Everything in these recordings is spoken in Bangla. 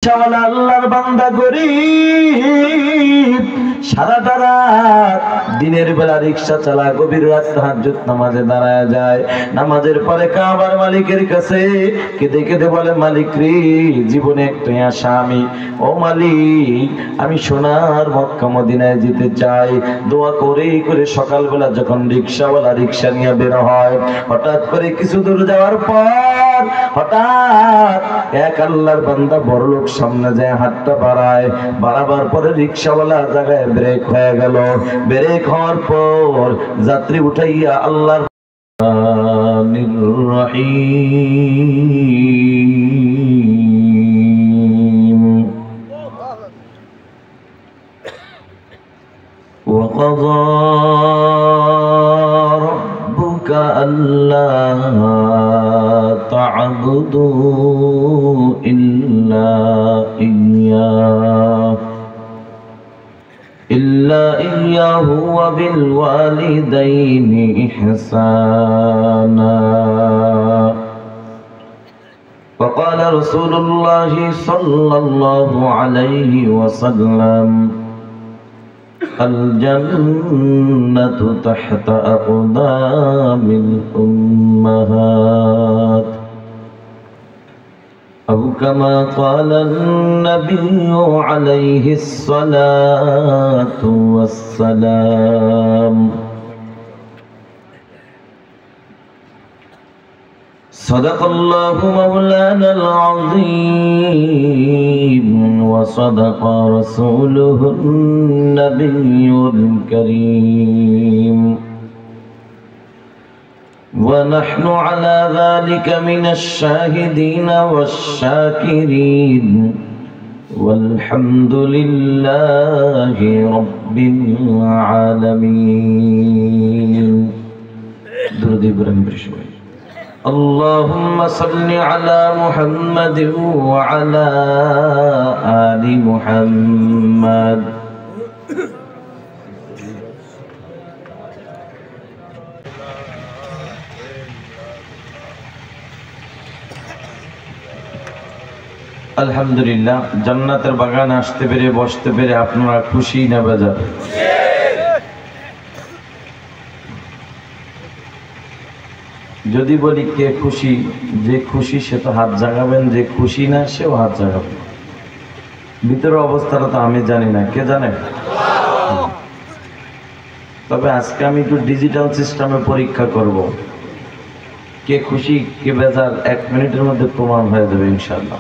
আল্লাহর বান্দা গরীব সারাটা রাত দিনের বেলা রিকশা চালায়, গভীর রাত তাহাজ্জুদ নামাজে দাঁড়ায় যায়। নামাজের পরে কাবার মালিকের কাছে কেঁদে কেঁদে বলে, মালিক রে, জীবনে একটাই আশা আমি, ও মালিক, আমি সোনার মক্কা মদিনায় যেতে চাই। দোয়া করে করে সকালবেলা যখন রিকশাওয়ালা রিকশা নিয়ে বের হয়, হঠাৎ করে কিছু দূর যাওয়ার পর হঠাৎ এক আল্লাহর বান্দা বড়লোক সামনে যায়, হাতটা বাড়াবার পরে রিকশাওয়ালা জায়গায় ব্রেক হয়ে গেল। ব্রেক হওয়ার পর যাত্রী উঠাইয়া আল্লাহর রহিম وقضى ربك ألا تعبدوا إلا إياه وبالوالدين إحسانا. وقال رسول الله صلى الله عليه وسلم الجنة تحت أقدام الأمهات أو كما قال النبي عليه الصلاة والسلام. صدق الله مولانا العظيم وصدق رسوله النبي الكريم ونحن على ذلك من الشاهدين والشاكرين والحمد لله رب العالمين. درود إبراهيم برشوي. اللهم صل على محمد وعلى آل محمد. আলহামদুলিল্লাহ, জান্নাতের বাগানে আসতে পেরে বসতে পেরে আপনারা খুশি না বেজার? যদি বলি কে খুশি, যে খুশি সে তো হাত জাগাবেন, যে খুশি না সেও হাত জাগাবেন। ভিতরের অবস্থাটা তো আমি জানি না, কে জানে? তবে আজকে আমি একটু ডিজিটাল সিস্টেমে পরীক্ষা করব, কে খুশি কে বেজার 1 মিনিটের মধ্যে প্রমাণ হয়ে যাবে ইনশাআল্লাহ।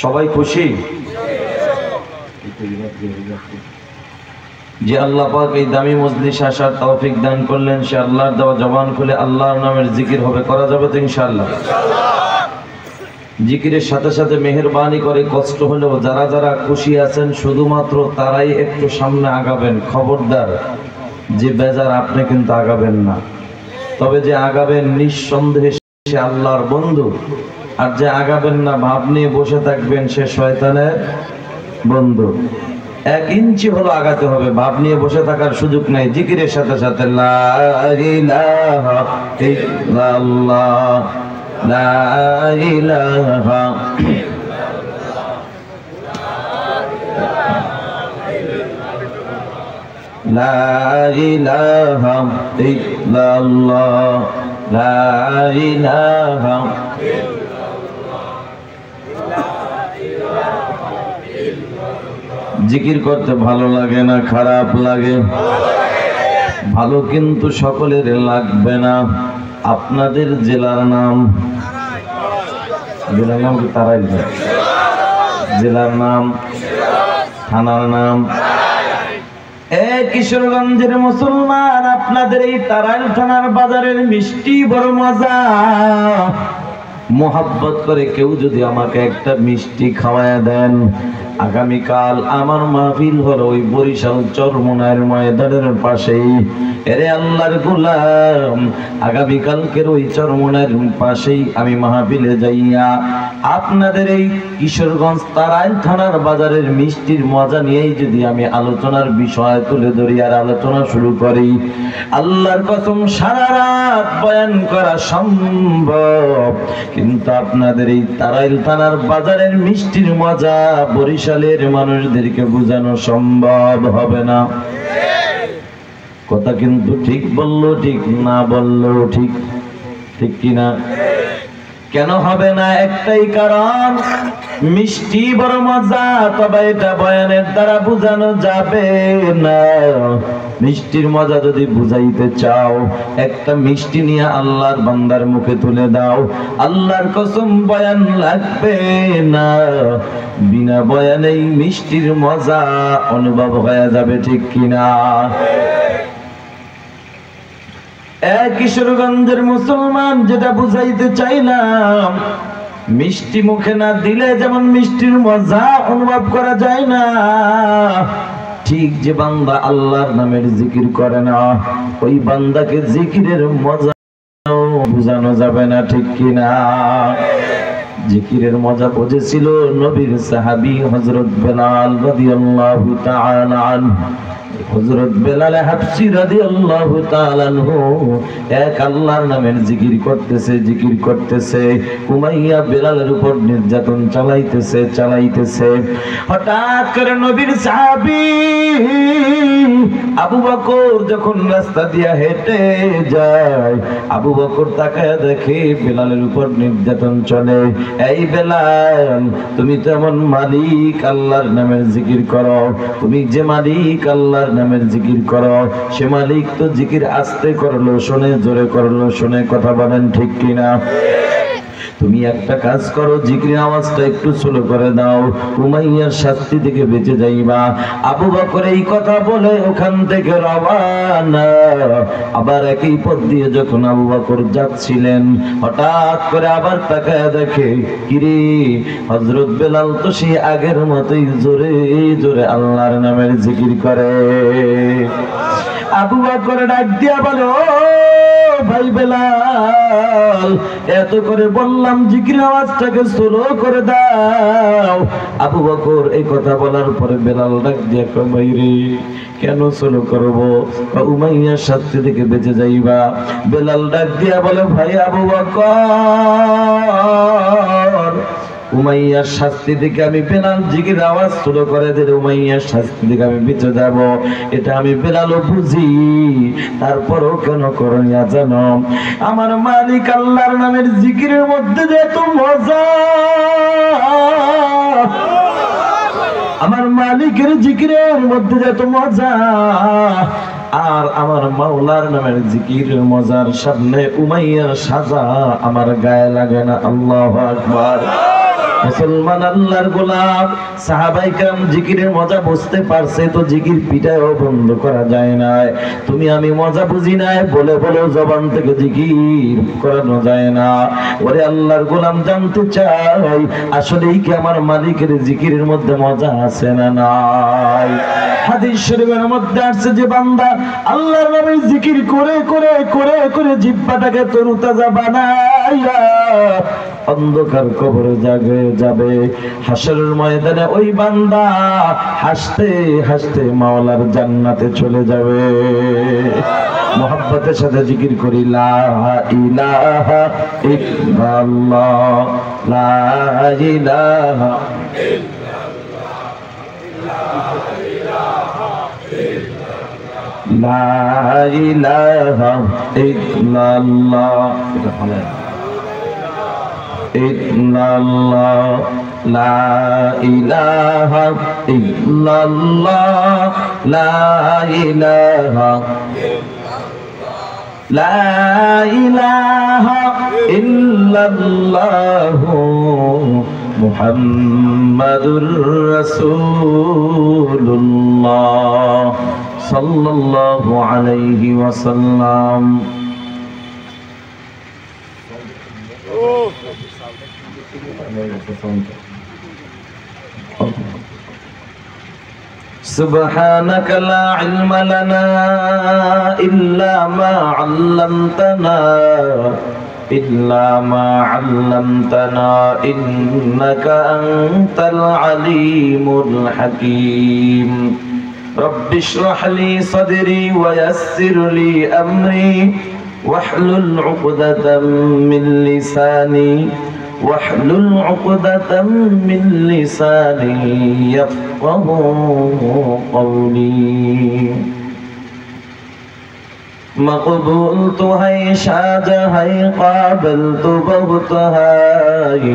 সবাই খুশি যে আল্লাহ পাক এই দামি মজলিসে আসার তৌফিক দান করলেন, সে আল্লাহর দেওয়া জবান খুলে আল্লাহর নামের জিকির হবে, করা যাবে তো ইনশাআল্লাহ? জিকিরের সাথে সাথে মেহেরবানি করে কষ্ট হলেও যারা যারা খুশি আছেন শুধুমাত্র তারাই একটু সামনে আগাবেন। খবরদার, যে বেজার আপনি কিন্তু আগাবেন না। তবে যে আগাবেন নিঃসন্দেহে সে আল্লাহর বন্ধু, আর যে আগাবেন না ভাব নিয়ে বসে থাকবেন সে শয়তানের বন্ধু। 1 ইঞ্চি হলো আগাতে হবে, ভাব নিয়ে বসে থাকার সুযোগ নাই। জিকিরের সাথে সাথে লা ইলাহা ইল্লাল্লাহ, লা ইলাহা লা ইলাহা ইল্লাল্লাহ, লা ইলাহা। জিকির করতে ভালো লাগে না খারাপ লাগে? ভালো কিন্তু সকলের লাগবে না। আপনাদের জেলার নাম, জেলার নাম কি তারাই? জেলার নাম, থানার নাম? কিশোরগঞ্জের মুসলমান, আপনাদের এই তারাইল থানার বাজারের মিষ্টি বড় মজা। মোহাব্বত করে কেউ যদি আমাকে একটা মিষ্টি খাওয়ায় দেন, আগামীকাল আমার মাহফিল হলো ওই বরিশাল চরমোনাইয়ের ময়দানের পাশেই। এরে আল্লাহর গোলাম, আগামীকালকের ওই চরমোনাইয়ের পাশেই আমি মাহফিলে যাইয়া আপনাদের এই কিশোরগঞ্জ তারাইল থানার বাজারের মিষ্টির মজা নিয়েই যদি আমি আলোচনার বিষয় তুলে ধরি আর আলোচনা শুরু করি, আল্লাহর কসম সারা রাত বয়ান করা সম্ভব, কিন্তু আপনাদের এই তারাইল থানার বাজারের মিষ্টির মজা বরিশালের মানুষদেরকে বোঝানো সম্ভব হবে না। কথা কিন্তু ঠিক বললো ঠিক, না বললো ঠিক, ঠিক কিনা? কেন হবে না? একটাই কারণ, মিষ্টি বড় মজা, তবে এটা বয়ানের দ্বারা বোঝানো যাবে না। মিষ্টির মজা যদি বুঝাইতে চাও, একটা মিষ্টি নিয়ে আল্লাহর বান্দার মুখে তুলে দাও, আল্লাহর কসম বয়ান লাগবে না। বিনা বয়ানেই মিষ্টির মজা অনুভব হয়ে যাবে, ঠিক কিনা? কিশোরগঞ্জের মুসলমান, যেটা বুঝাইতে চাইলাম, মিষ্টি মুখে না দিলে যেমন মিষ্টির মজা অনুভব করা যায় না, ঠিক যে বান্দা আল্লাহর নামের জিকির করে না, ওই বান্দাকে জিকিরের মজা বুঝানো যাবে না, ঠিক কিনা? জিকিরের মজা বুঝেছিল নবীর সাহাবী হযরত বেলাল রাদিয়াল্লাহু তাআলা আনহু। হযরত বেলাল হাবশী রাদিয়াল্লাহু তাআলা আনহু এক আল্লাহর নামের জিকির করতেছে। উমাইয়া বেলালের উপর নির্যাতন চালাইতেছে। হঠাৎ করে নবীর সাহাবী আবু বকর যখন রাস্তা দিয়া হেঁটে যায়, আবু বকর তাকায় দেখে বেলালের উপর নির্যাতন চলে। এই বেলাল, তুমি তো এমন মালিক আল্লাহর নামের জিকির করো, তুমি যে মালিক আল্লাহর নামের জিকির করো, সে মালিক তো জিকির আস্তে করলো শোনে, জোরে করলো শোনে, কথা বলেন ঠিক কিনা? তুমি একটা কাজ করো, জিকিরের আওয়াজটা একটু স্লো করে দাও, উমাইয়ার শাস্তি থেকে বেঁচে যাইবা। আবু বকর এই কথা বলে ওখান থেকে রওয়ানা। আবার একই পথ দিয়ে যখন আবু বকর যাচ্ছিলেন, হঠাৎ করে আবার তাকায় দেখে, কিরে, হযরত বেলাল তো সেই আগের মতোই জোরে জোরে আল্লাহর নামের জিকির করে। আবু বকর ডাক দিয়া বলে, ও ভাই বেলাল, এত করে বললাম জিকিরের আওয়াজটাকে স্লো করে দাও। আবু বকর এই কথা বলার পরে বেলাল ডাক দিয়া কয়, ভাই রে, কেন স্লো করবো? উমাইয়ার শাস্তি থেকে বেঁচে যাইবা। বেলাল ডাক দিয়া বলে, ভাই আবু বকর, উমাইয়ার শাস্তি থেকে আমি বেলাল জিকির আওয়াজ স্লো করে দিলে উমাইয়ার শাস্তি থেকে আমি বেঁচে যাব, এটা আমি বেলালও বুঝি, তারপরও কেন করনিয়া জানো? আমার মালিক আল্লাহর নামের জিকিরের মধ্যে যে এত মজা, আমার মালিকের জিকিরের মধ্যে যে এত মজা, আর আমার মাওলার নামের জিকিরের মজার সামনে উমাইয়ার সাজা আমার গায়ে লাগে না। আল্লাহু আকবার। মুসলমান আল্লাহর গোলাম, সাহাবায়ে কেরাম জিকিরের মজা বুঝতে পারছে, তো জিকির পিটায়ও বন্ধ করা যায় না। তুমি আমি মজা বুঝি নাই বলে বলে জবান থেকে জিকির করানো যায় না। ওরে আল্লাহর গোলাম, জানতে চাই আসলেই কি আমার মালিকের জিকিরের মধ্যে মজা আছে না নাই? হাদিস শরীফের মধ্যে আছে যে বান্দা আল্লাহর নামের জিকির করে করে করে করে জিহ্বাটাকে তরুতাজা বানাইয়া অন্ধকার কবরে যাবে, হাসরের ময়দানে ওই বান্দা হাসতে হাসতে মাওলার জান্নাতে চলে যাবে। মোহাব্বতের সাথে জিকির করি, লা ইলাহা ইল্লাল্লাহ, লা ইলাহা লা ইলাহা ইল্লাল্লাহ, এটা বলে ইল্লাল্লাহ, লা ইলাহা ইল্লাল্লাহ, লা ইলাহা লা ইলাহা ইল্লাল্লাহ মুহাম্মাদুর রাসূলুল্লাহ সাল্লাল্লাহু আলাইহি ওয়াসাল্লাম। سبحانك لا علم لنا إلا ما علمتنا إنك أنت العليم الحكيم رب اشرح لي صدري ويسر لي أمري واحلل عقدة من لساني يفقه قولي مقبول تو ہے شاہجہاں ہے قابل تو بہت ہے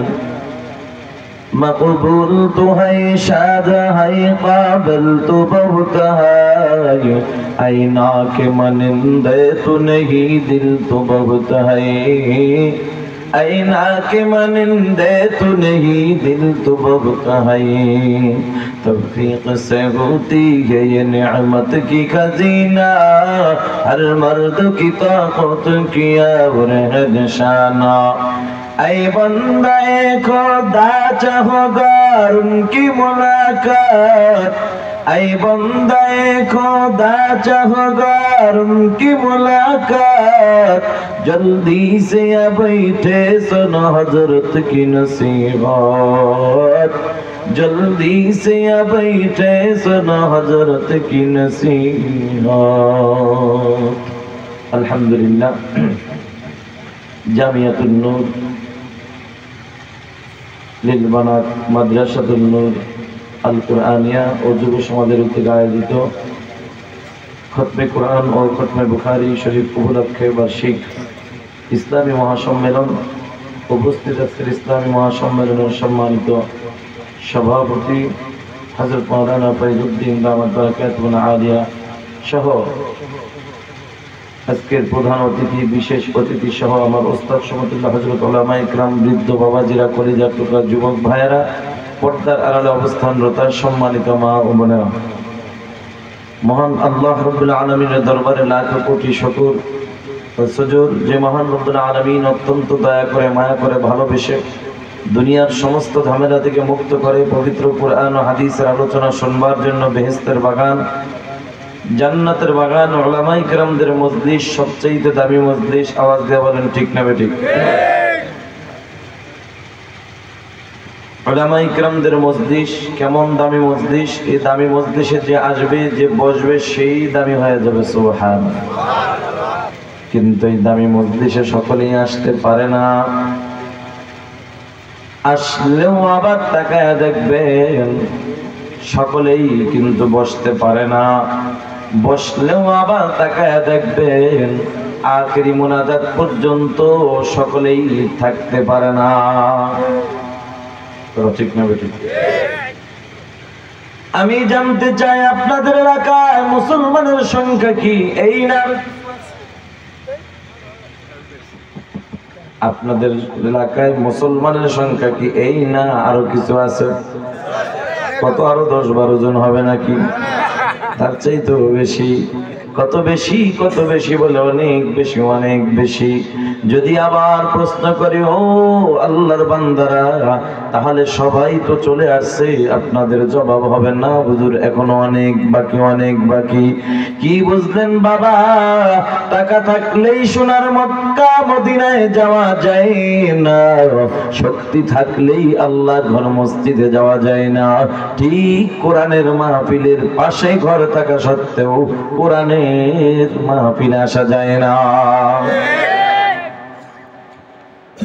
مقبول تو ہے شاہجہاں ہے قابل تو بہت ہے آئینہ کے مانندے تو نہیں دل تو بہت ہے آئینہ کے مانندے تو نہیں دل تو بہت ہے توفیق سے ہوتی ہے یہ نعمت کی خزینہ ہر مرد کی طاقت کیا اور ہے نشانہ اے بندہ خدا چاہو گار ان کی ملاقات اے بندہ خدا چاہو گار ان کی ملاقات جلدی سے بیٹھے سنو حضرت کی نصیحت جلدی سے بیٹھے سنو حضرت کی نصیحت الحمدللہ জামিয়াত নূর লিলবানাত মাদ্রাসাতুন নূর আল কুরআনিয়া ও যুব সমাজের উদ্যোগে আয়োজিত খতমে কোরআন ও খতমে বুখারী শরীফ উপলক্ষে বার্ষিক ইসলামী মহাসম্মেলন উপস্থিত আজকের ইসলামী মহাসম্মেলনের সম্মানিত সভাপতি হযরত মাওলানা ফয়জউদ্দিন দামাত বারাকাতুহু আলিয়া সহ আজকের প্রধান অতিথি বিশেষ অতিথি সহ আমার ওস্তাদ সমতুল্লাহ হযরত উলামায়ে ইকরাম বৃদ্ধ বাবাজিরা কলিজার টুকরা যুবক ভাইয়েরা পর্দার আড়ালে অবস্থানরত সম্মানিত মা ও বোনেরা মহান আল্লাহ রাব্বুল আলামিনের দরবারে লাখ কোটি শুকর ও সুজুদ যে মহান রব্বুল আলামিন অত্যন্ত দয়া করে মায়া করে ভালোবেসে দুনিয়ার সমস্ত ঝামেলা থেকে মুক্ত করে পবিত্র কোরআন ও হাদিসের আলোচনা শুনবার জন্য বেহেশতের বাগান জান্নাতের বাগান উলামায়ে কেরামদের মজলিস সবচেয়ে দামি মজলিস আওয়াজ দিয়ে বলেন ঠিক না বেঠিক উলামায়ে কেরামদের মজলিস কেমন দামি মজলিস এই দামি মজলিসে যে আসবে যে বসবে সেই দামি হয়ে যাবে সুবহানাল্লাহ কিন্তু এই দামি মজলিসে সকলেই আসতে পারে না আসলেও আবার তাকায় দেখবেন সকলেই কিন্তু বসতে পারে না বসলেও আবার তাকায় দেখবেন আখেরি মুনাজাত পর্যন্ত সকলেই থাকতে পারে না ঠিক না বেঠিক আমি জানতে চাই আপনাদের এলাকায় মুসলমানের সংখ্যা কি এই না আপনাদের এলাকায় মুসলমানের সংখ্যা কি এই না আরো কিছু আছে কত আরো 10-12 জন হবে নাকি তার চাইতে বেশি কত বেশি বলে অনেক বেশি যদি আবার প্রশ্ন করি ও আল্লাহর বান্দারা তাহলে সবাই তো চলে আসছে আপনাদের জবাব হবে না হুজুর এখনো অনেক বাকি কি বুঝলেন বাবা টাকা থাকলেই সোনার মক্কা মদিনায় যাওয়া যায় না শক্তি থাকলেই আল্লাহর ঘর মসজিদে যাওয়া যায় না ঠিক কোরআনের মাহফিলের পাশে ঘর থাকা সত্ত্বেও কোরআনের মাহফিলে আসা যায় না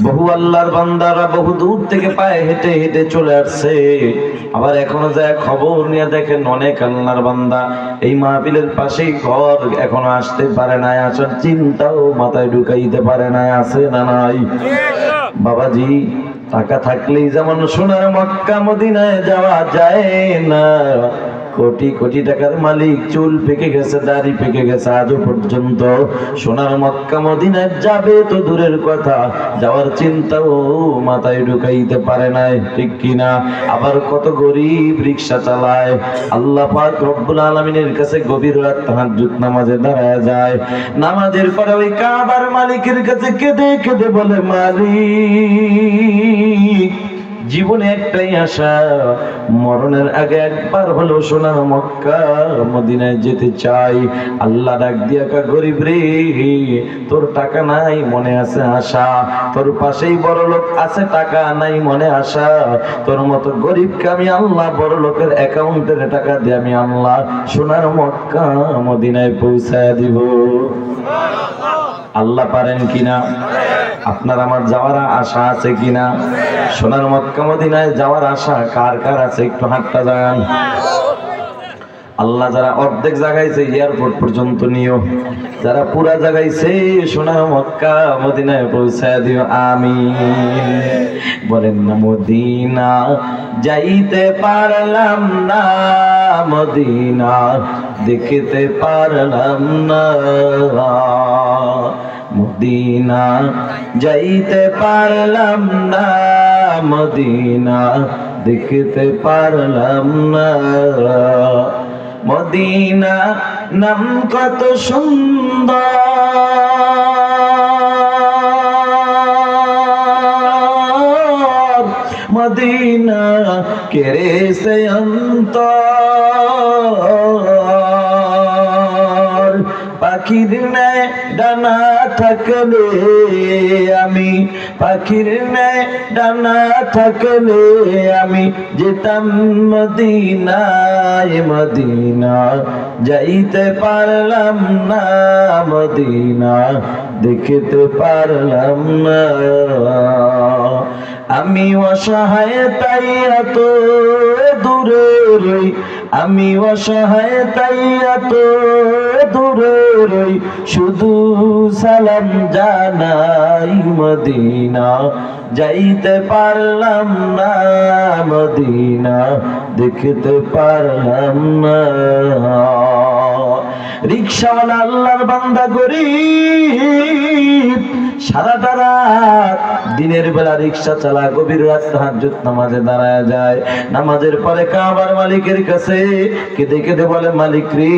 বহু আল্লাহর বান্দারা বহু দূর থেকে পায়ে হেঁটে হেঁটে চলে আসছে আবার এখনো যায় খবর নিয়ে দেখেন অনেক আল্লাহর বান্দা এই মাহফিলের পাশেই ঘর এখনো আসতে পারে না আসার চিন্তাও মাথায় ঢুকাইতে পারে না আছে না নাই বাবাজি টাকা থাকলেই যেমন সোনার মক্কা মদিনায় যাওয়া যায় না কোটি কোটি টাকার মালিক চুল পেকে গেছে দাড়ি পেকে গেছে আজও পর্যন্ত সোনার মক্কা মদিনায় যাবে তো দূরের কথা যাওয়ার চিন্তাও মাথায় ঢুকাইতে পারে না ঠিক কিনা আবার কত গরিব রিকশা চালায় আল্লাহ পাক রব্বুল আলামিনের কাছে গভীর রাত তাহাজ্জুদ নামাজে দাঁড়ায় যায় নামাজের পরে ওই কাবার মালিকের কাছে কেঁদে কেঁদে বলে মালিক জীবনে একটাই আশা, মরণের আগে একবার হলো সোনার মক্কা মদিনায় যেতে চাই। আল্লাহ ডাক দিয়া কা গরিব রে, তোর টাকা নাই মনে আছে আশা, তোর পাশেই বড় লোক আছে টাকা নাই মনে আশা, তোর মতো গরিবকে আমি আল্লাহ বড় লোকের অ্যাকাউন্টের টাকা দিয়ে আমি আল্লাহ সোনার মক্কা মদিনায় পৌঁছায় দিব। আল্লাহ পারেন কিনা? আপনার আমার যাওয়ার আশা আছে কিনা? সোনার মক্কা মদিনায় যাওয়ার আশা কার কার আছে? একটু হাতটা জাগান। আল্লাহ যারা অর্ধেক জাগাইছে এয়ারপোর্ট পর্যন্ত নিও, যারা পুরা জাগাইছে সোনার মক্কা মদিনায় পৌঁছায় দিও, আমিন। বলেন না মদিনা যাইতে পারলাম না, মদিনা দেখতে পারলাম না, মদিনা যাইতে পারলাম না, মদিনা দেখতে পারলাম না। মদিনা নাম কত সুন্দর, মদিনা কেড়েছে অন্তর। পাখির ন্যায় ডানা থাকলে আমি, পাখির ন্যায় ডানা থাকলে আমি যেতাম মদিনায়, মদিনা যাইতে পারলাম না, মদিনা দেখতে পারলাম না। আমি অসহায় তাই এত দূরে রই, আমি অসহায় তাই এত দূরে রই, শুধু সালাম জানাই, মদিনা যাইতে পারলাম না, মদিনা দেখতে পারলাম না। রিকশাওয়ালা আল্লাহর বান্দা গরিব, সারাটা রাত দিনের বেলা রিকশা চালা, গভীর রাত তাহাজ্জুদ নামাজে দাঁড়ায় যায়। নামাজের পরে কাবার মালিকের কাছে কেঁদে কেঁদে বলে, মালিক রে,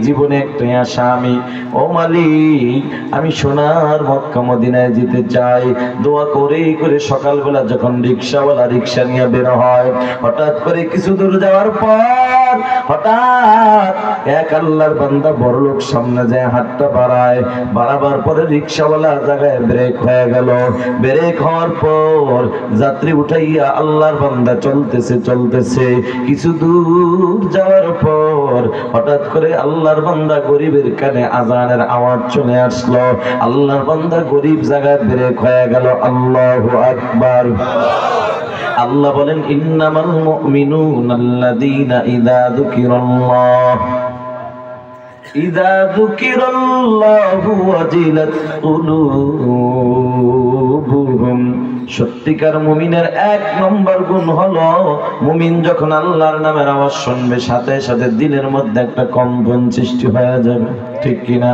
জীবনে একটাই আশা আমি, ও মালিক আমি সোনার মক্কা মদিনায় যেতে চাই। দোয়া করে করে সকালবেলা যখন রিকশাওয়ালা রিকশা নিয়ে বের হয়, হঠাৎ করে কিছু দূর যাওয়ার পর হঠাৎ এক আল্লাহর বান্দা বড়লোক সামনে যায়, হাতটা বাড়ায়, বাড়াবার পরে রিকশাওয়ালা জায়গায় ব্রেক হয়ে গেল। ব্রেক হওয়ার পর যাত্রী উঠাইয়া আল্লাহর বান্দা চলতেছে চলতেছে, কিছু দূর যাওয়ার পর হঠাৎ করে আল্লাহর বান্দা গরিবের কানে আজানের আওয়াজ চলে আসলো। আল্লাহর বান্দা গরিব জায়গায় ব্রেক হয়ে গেল। আল্লাহু আকবার। আল্লাহ বলেন, ইন্নামাল মুমিনুনাল্লাযীনা ইযা যুকিরাল্লাহ, ইযা যুকিরাল্লাহু ওয়াজিলাত কুলুবুহুম। সত্যিকার মুমিনের এক নম্বর গুণ হলো, মুমিন যখন আল্লাহর নামের আওয়াজ শুনবে সাথে সাথে দিলের মধ্যে একটা কম্পন সৃষ্টি হয়ে যাবে, ঠিক কিনা?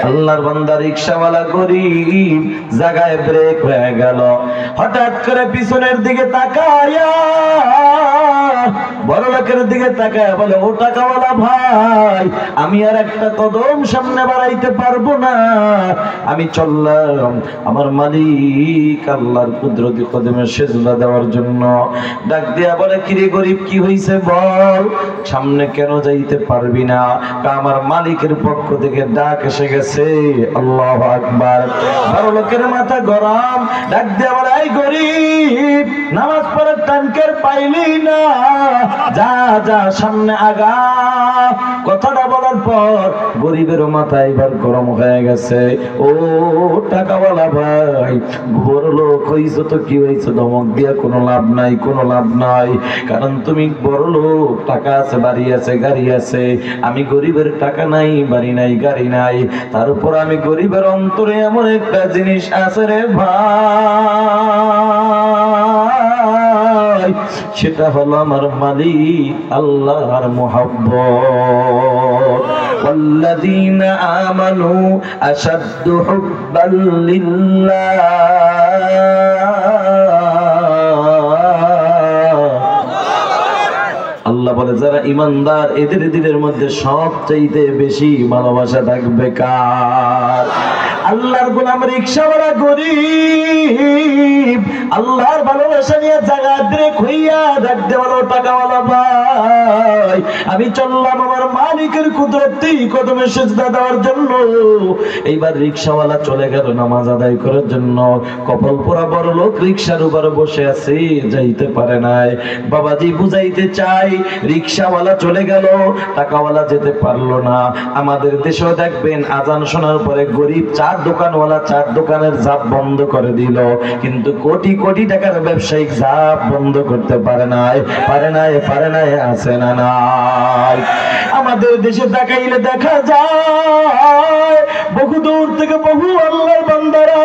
আল্লাহর বান্দা রিকশাওয়ালা গরিব জায়গায় ব্রেক হয়ে গেল, হঠাৎ করে পিছনের দিকে তাকায়া বড় লোকের দিকে তাকায় বলে, ও টাকাওয়ালা ভাই, আমি আর একটা কদম সামনে বাড়াইতে পারবো না, আমি চললাম আমার মালিক আল্লাহর কুদরতি কদমে সেজদা দেওয়ার জন্য। ডাক দিয়া বলে, কিরে গরিব কি হইছে বল, সামনে কেন যাইতে পারবি না? আমার মালিকের পক্ষ থেকে ডাক এসে গেছে। আল্লাহু আকবার। বড় লোকের মাথা গরম, ডাক দিয়া বলে, এই গরিব, নামাজ পড়ার টানকের পাইলি না, যা যা সামনে আগা। কথাটা বলার পর গরিবের মাথা এবার গরম হয়ে গেছে। ও টাকাওয়ালা ভাই, বড় লোক হইছো তো কি হয়েছে, ধমক দিয়া কোনো লাভ নাই, কোনো লাভ নাই, কারণ তুমি বড় লোক, টাকা আছে, বাড়ি আছে, গাড়ি আছে, আমি গরিবের টাকা নাই, বাড়ি নাই, গাড়ি নাই, তার উপর আমি গরিবের অন্তরে এমন একটা জিনিস আছে রে ভাই, সেটা হলো আমার মালিক আল্লাহর মুহাব্বত। ওয়াল্লাযীনা আমানু আশাদ্দু হুব্বাল লিল্লাহ। আল্লাহ বলে, যারা ইমানদার এদের দিলের মধ্যে সবচাইতে বেশি ভালোবাসা থাকবে কার? আল্লাহর গোলাম রিকশাওয়ালা গরিব আল্লাহর ভালোবাসা নিয়ে জায়গা ব্রেক হইয়া ডাকতে বলো টাকাওয়ালা ভাই, আমি চললাম আমার মালিকের কুদরতি কদমে সেজদা দেওয়ার জন্য। এইবার রিকশাওয়ালা চলে গেল নামাজ আদায় করার জন্য। কপাল পোড়া বড় লোক রিকশার উপরে বসে আছে, যাইতে পারে নাই। বাবাজি বুঝাইতে চাই, রিকশাওয়ালা চলে গেল, টাকাওয়ালা যেতে পারলো না। আমাদের দেশেও দেখবেন আজান শোনার পরে গরিব চার দোকানওয়ালা চার দোকানের ঝাপ বন্ধ করে দিল, কিন্তু কোটি কোটি টাকার ব্যবসায়িক ঝাপ বন্ধ করতে পারে নাই, পারে নাই, পারে নাই, আছে না নাই? আমাদের দেশে দেখাইলে দেখা যায় বহু দূর থেকে বহু আল্লাহর বান্দারা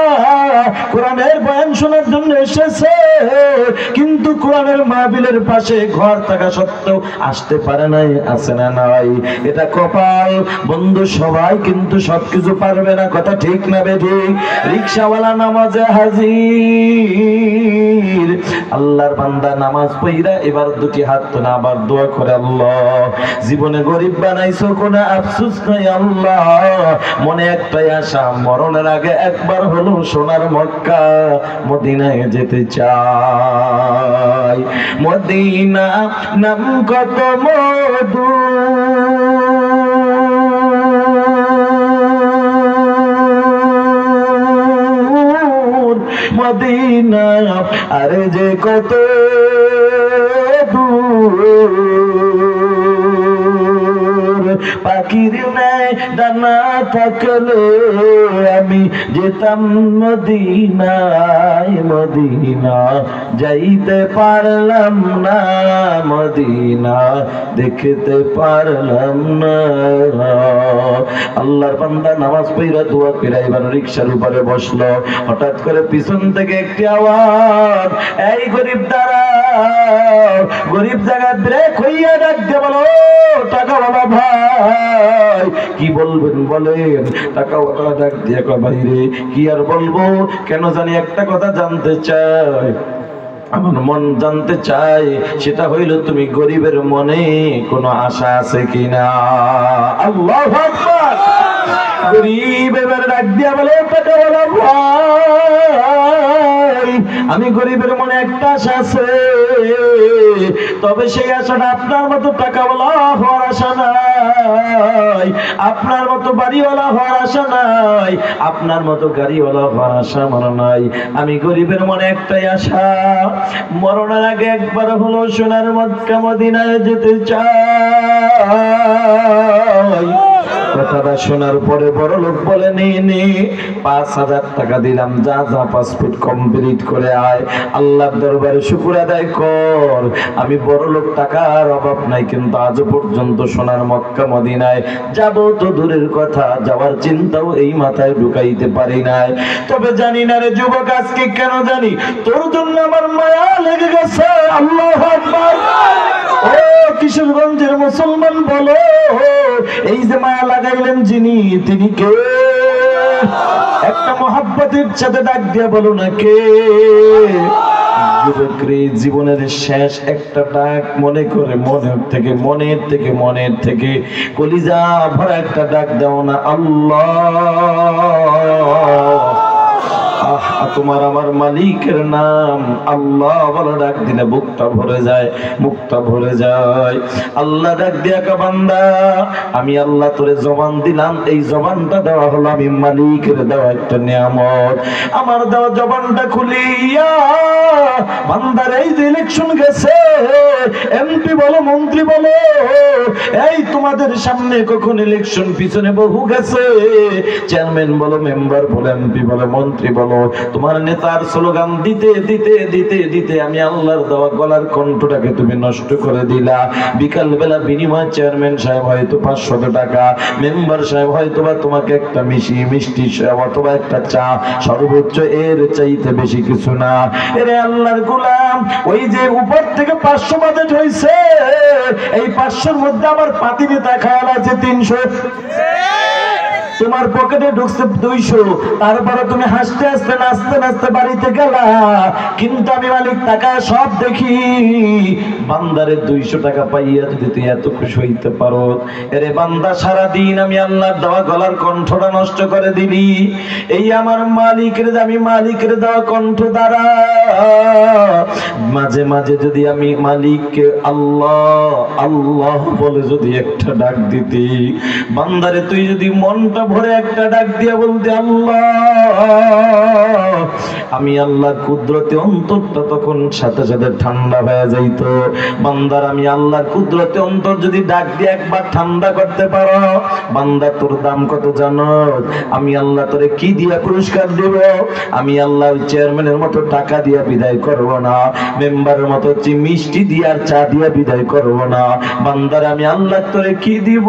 কোরআনের বয়ান শোনার জন্য এসেছে, কিন্তু কোরআনের মাহফিলের পাশে ঘর থাকা সত্ত্বেও আসতে পারে নাই, আছে না নাই? এটা কপাল বন্ধু। সবাই কিন্তু সবকিছু পারবে না, কথা ঠিক না বেঠিক? রিকশাওয়ালা নামাজে হাজির, আল্লাহর বান্দা নামাজ পড়া এবার দুটি হাত তোলা, আবার দোয়া করে, আল্লাহ জীবনে গরিব বানাইছো, কোনো আফসোস নাই আল্লাহ, মনে একটাই আশা, মরণের আগে একবার হলো সোনার মক্কা মদিনায় যেতে চাই। মদিনা নাম কত মধু, মদিনা আরে যে কত দূর, পাখির ন্যায় ডানা থাকলে আমি যেতাম মদিনায়, মদিনা যাইতে পারলাম না, মদিনা দেখতে পারলাম না। আল্লাহর বান্দা নামাজ পড়া দোয়া করে এবার রিকশার উপরে বসলো। হঠাৎ করে পিছন থেকে একটি আওয়াজ, এই গরিব দাঁড়াও। গরিব জায়গা ব্রেক হইয়া ডাকতে বলো টাকাওয়ালা ভাই, কি বলবেন বলেন? টাকাওয়ালা ডাক দিয়ে কয়, ভাই রে কি আর বলবো, কেন জানি একটা কথা জানতে চাই, আমার মন জানতে চাই, সেটা হইল তুমি গরিবের মনে কোনো আশা আছে কিনা। আল্লাহু আকবার। গরিব এবার ডাক দিয়া বলে টাকাওয়ালা ভাই, আমি গরিবের মনে একটা আশা আছে, তবে সেই আশাটা আপনার মতো টাকাওয়ালা হওয়ার আশা নাই, আপনার মতো বাড়িওয়ালা হওয়ার আশা নাই, আপনার মতো গাড়িওয়ালা হওয়ার আশা আমার নাই। আমি গরিবের মনে একটাই আশা, মরণের আগে একবার হলো সোনার মক্কা মদিনায় যেতে চাই। কথাটা শোনার পরে বড় লোক বলে, নে ৫,০০০ টাকা দিলাম, যা যা পাসপোর্ট কমপ্লিট করে আয়, আল্লাহর দরবারে শুকর আদায় কর। আমি বড় লোক, টাকার অভাব নাই, কিন্তু আজও পর্যন্ত সোনার মক্কা মদিনায় যাব তো দূরের কথা, যাওয়ার চিন্তাও এই মাথায় ঢুকাইতে পারি নাই। তবে জানি না রে যুবক, আজকে কেন জানি তোর জন্য আমার মায়া লেগে গেছে। আল্লাহু আকবার। ও কিশোরগঞ্জের মুসলমান বলো, এই যে মায়া লাগাইলেন যিনি, তিনি কে? একটা মহাব্বতের সাথে ডাক দিয়ে বলো না কে? যুবকরে জীবনের শেষ একটা ডাক মনে করে মনের থেকে কলিজা ভরা একটা ডাক দাও না, আল্লাহ। তোমার আমার মালিকের নাম আল্লাহ বলে ডাক দিলে বুকটা ভরে যায়, মুখটা ভরে যায়। আল্লাহ ডাক দিয়া কা বান্দা, আমি আল্লাহ তোরে জবান দিলাম, এই জবানটা দেওয়া হলো আমি মালিকের দেওয়া একটা নিয়ামত। আমার দেওয়া জবানটা খুলিয়া বান্দার এই যে ইলেকশন গেছে, এমপি বলো মন্ত্রী বলো, এই তোমাদের সামনে কখন ইলেকশন পিছনে বহু গেছে, চেয়ারম্যান বলো, মেম্বার বলো, এমপি বলো, মন্ত্রী বলো, তোমার নেতার স্লোগান দিতে দিতে দিতে দিতে আমি আল্লাহর দেওয়া গলার কণ্ঠটাকে তুমি নষ্ট করে দিলা। বিকাল বেলা বিনিময় চেয়ারম্যান সাহেব হয়তো 500 টাকা, মেম্বার সাহেব হয়তো বা তোমাকে একটা মিষ্টি অথবা একটা চা, সর্বোচ্চ এর চাইতে বেশি কিছু না। এরে আল্লাহর গোলাম, ওই যে উপর থেকে 500 বাজেট হয়েছে, এই 500-র মধ্যে আমার পাতি নেতা খেয়াল আছে 300। তোমার পকেটে ঢুকছে 200, তারপরে তুমি হাসতে হাসতে নাচতে নাচতে বাড়িতে গেলা, কিন্তু আমি মালিক টাকা সব দেখি। বান্দারে 200 টাকা পাইয়া যদি তুই এত খুশি হইতে পারো, এরে বান্দা সারাদিন আমি আল্লাহর দেওয়া গলার কণ্ঠটা নষ্ট করে দিলি। এই আমার মালিকের, আমি মালিকের দেওয়া কণ্ঠ দ্বারা মাঝে মাঝে যদি আমি মালিককে আল্লাহ আল্লাহ বলে যদি একটা ডাক দিতি, বান্দারে তুই যদি মনটা ভরে একটা ডাক দিয়া বলতে আল্লাহ, আমি আল্লাহর কুদরতে অন্তরটা তখন সাথে সাথে ঠান্ডা হয়ে যাইত। বান্দার আমি আল্লাহর কুদরতে অন্তর যদি ডাক দিয়ে একবার ঠান্ডা করতে পারো, বান্দা তোর দাম কত জানো? আমি আল্লাহ তোরে কি দিয়া পুরস্কার দেব? আমি আল্লাহ চেয়ারম্যানের মতো টাকা দিয়া বিদায় করব না, মেম্বারের মতো মিষ্টি দিয়া চা দিয়া বিদায় করব না। বান্দার আমি আল্লাহ তোরে কি দিব?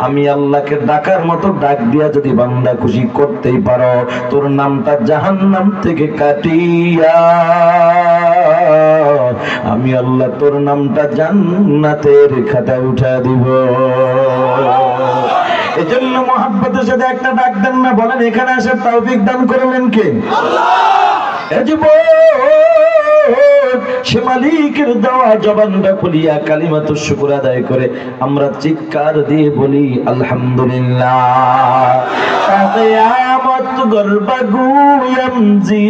আমি আল্লাহকে ডাকার মতো ডাক দিয়া যদি বান্দা খুশি করতেই পারো, তোর নামটা জাহান্নাম থেকে কাটিয়া আমি আল্লাহ তোর নামটা জান্নাতের খাতায় উঠা দিব। এজন্য মহব্বতের সাথে একটা ডাক দেন না, বলেন এখানে আসার তৌফিক দান করলেন কে? আল্লাহ। সে মালিকের দেওয়া জবানটা খুলিয়া কালিমাতুশ শুকর আদায় করে আমরা চিৎকার দিয়ে বলি আলহামদুলিল্লাহ। কিয়ামত গরবাগুয়াম জি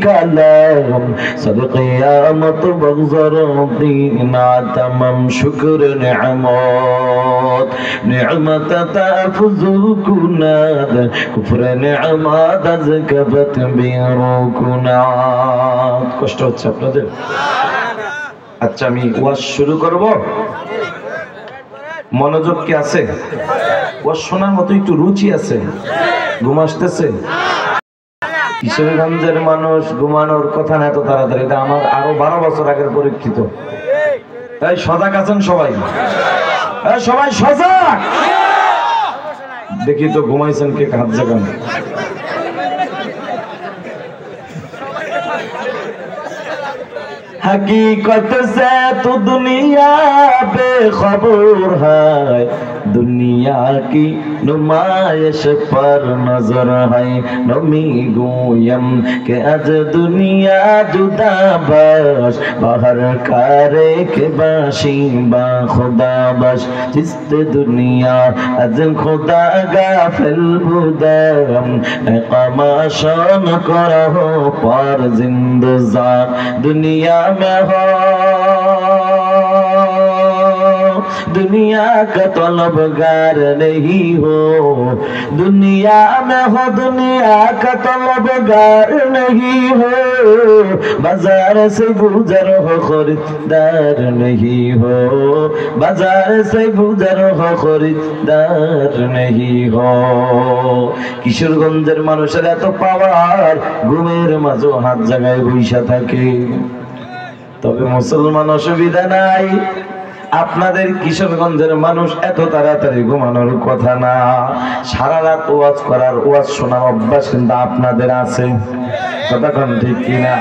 কালাম সদ কিয়ামত বগজর দিনা তামাম শুকর নিয়ামত নিয়ামত তাফজু কুনাদ কুফর নিয়ামত আজকাবত বিরুকুনা। কষ্ট হচ্ছে আপনাদের? আচ্ছা আমি ওয়াজ শুরু করব, মনোযোগ কি আছে? ওয়াজ শোনার মতো একটু রুচি আছে? ঘুম আসতেছে? কিশোরগঞ্জের মানুষ ঘুমানোর কথা না এত তাড়াতাড়ি, এটা আমার আরো 12 বছর আগের পরীক্ষিত। তাই সজাগ আছেন সবাই? সবাই সজাগ? দেখি তো ঘুমাইছেন কে, হাত জাগান। हकीकत से तो दुनिया बेखबर है, दुनिया की नुमाइश पर नजर है। नमी गोयम के आज दुनिया जुदा बश बाहर करे के बाशी बा खुदा बश जिस्त दुनिया आज खुदा गाफिल बुदम कमाशन करो पर जिंदजा दुनिया में हो दुनिया का तलबगार नहीं हो, दुनिया में हो दुनिया का तलबगार नहीं हो, बाजार से गुजर हो खरीदार नहीं हो, बाजार से गुजर हो खरीदार नहीं हो। কিশোরগঞ্জের মানুষের এত পাওয়ার, ঘুমের মাঝে হাত জাগায় বইসা থাকে। তবে মুসলমান অসুবিধা নাই, আপনাদের কিশোরগঞ্জের মানুষ এত তাড়াতাড়ি ঘুমানোর কথা না। সারা রাত ওয়াজ করার, ওয়াজ শোনার অভ্যাস কিন্তু আপনাদের আছে, কতক্ষণ ঠিক কিনা?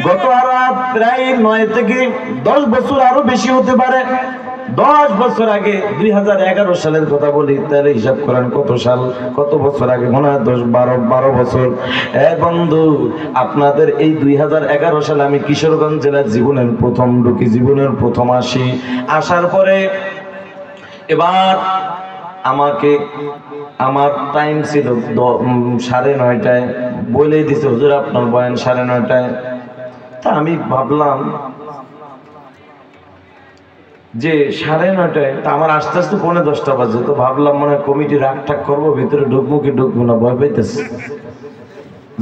গত আরো প্রায় 9 থেকে 10 বছর, আরো বেশি হতে পারে, 10 বছর আগে 2011 সালের কথা বলি, তাহলে হিসাব করেন কত সাল, কত বছর আগে, মনে হয় 10-12 বছর। বন্ধু, আপনাদের এই 2011 সালে আমি কিশোরগঞ্জ জেলার জীবনের প্রথম ঢুকি, জীবনের প্রথম আসি। আসার পরে এবার আমাকে, আমার টাইম ছিল 9:30টায়, বলেই দিছে হুজুর আপনার বয়ান 9:30টায়। তা আমি ভাবলাম যে 9:30টায়, তা আমার আস্তে আস্তে 9:45 বাজে। তো ভাবলাম মনে হয় কমিটি রাগ ঠাক করবো, ভিতরে ঢুকবো কি ঢুকবো না, ভয় পাইতেছে।